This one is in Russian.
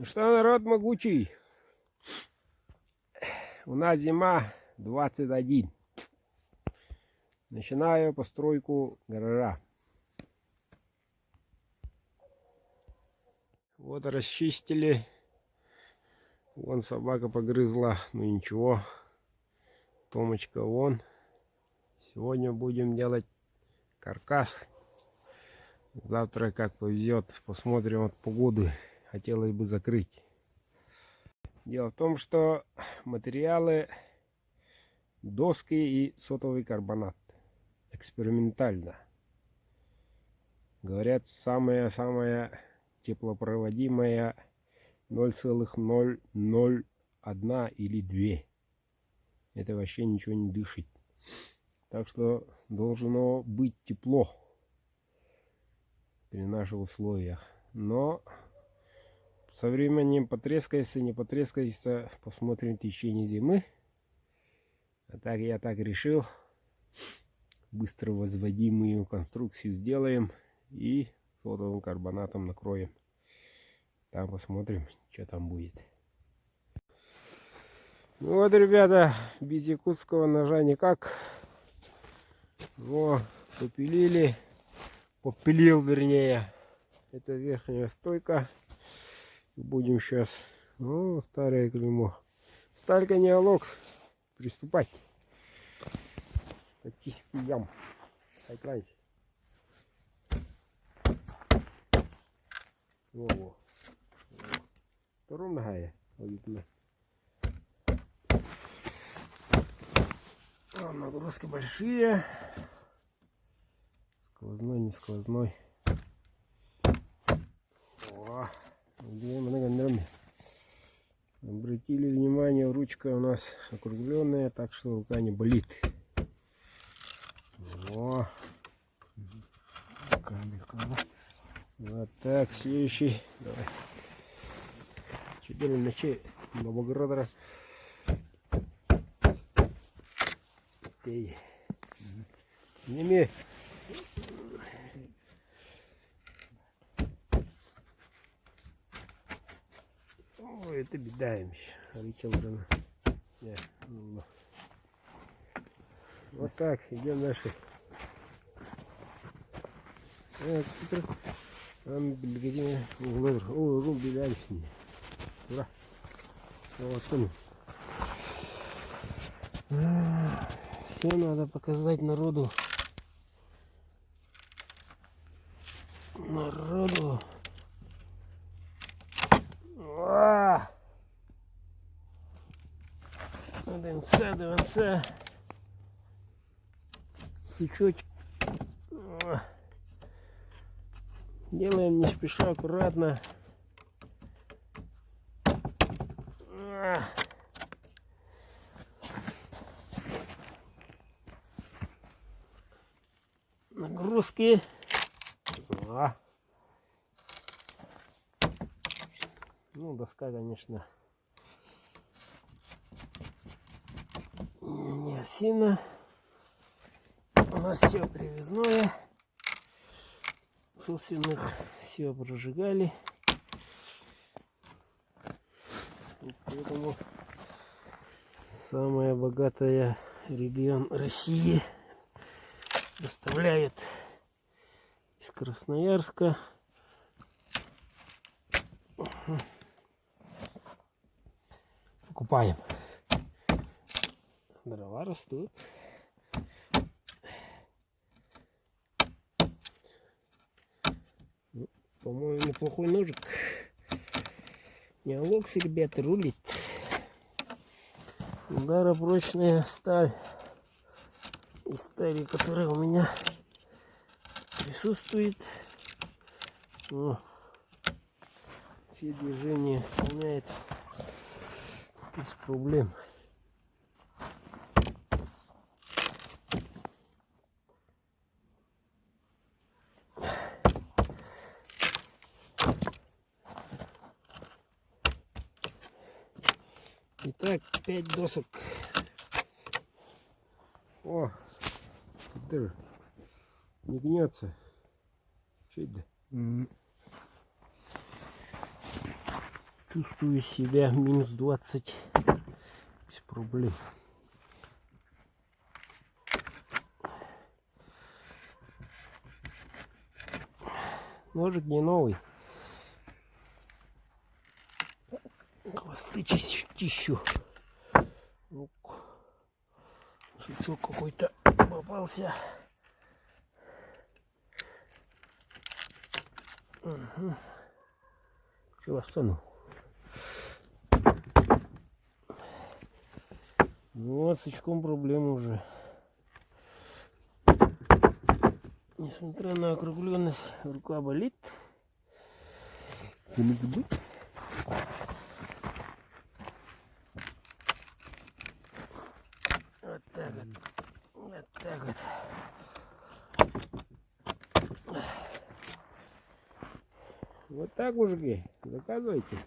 Что, народ могучий? У нас зима 21. Начинаю постройку гаража. Вот расчистили. Вон собака погрызла, но ничего. Томочка вон. Сегодня будем делать каркас. Завтра как повезет, посмотрим от погоды. Хотелось бы закрыть. Дело в том, что материалы доски и сотовый карбонат. Экспериментально. Говорят, самая теплопроводимая 0,001 или 2. Это вообще ничего не дышит. Так что должно быть тепло при наших условиях. Но со временем потрескается, не потрескается, посмотрим в течение зимы. А так я так решил. Быстро возводимую конструкцию сделаем и сотовым карбонатом накроем. Там посмотрим, что там будет. Ну вот, ребята, без якутского ножа никак. Во, попилили. Попилил, вернее. Это верхняя стойка. Будем сейчас. О, старое клеймо. Сталька не алокс. Приступать. Тактический ям. Хайклайс. Во. Втором нагая. Нагрузки большие. Сквозной, не сквозной. О, обратили внимание, ручка у нас округленная, так что рука не болит. О. Вот так, следующий. Давай. 4 ночей Новоградора. Сними. Ой, это беда им еще. Вот так, идем дальше. Все надо показать народу. ДНЦ. Сучочек. Делаем не спеша, аккуратно. Нагрузки. Ну, доска, конечно, не осина. У нас все привезное. Собственных все прожигали. Поэтому самая богатая регион России доставляет из Красноярска. Покупаем. Дрова растут. По-моему, неплохой ножик. Не алокс, ребята, рулит. Ударопрочная сталь. Из стали, которая у меня присутствует. О, все движения исполняет без проблем. Итак, 5 досок. О, дыр. Не гнется. Что это? чувствую себя минус 20 без проблем. Ножик не новый. Хвосты чищу. Сучок какой-то попался. Угу. Чего стану? Вот с сучком проблема уже. Несмотря на округленность, рука болит. Не забудь. Вот так вот. Вот так вот. Вот так, мужики, заказывайте.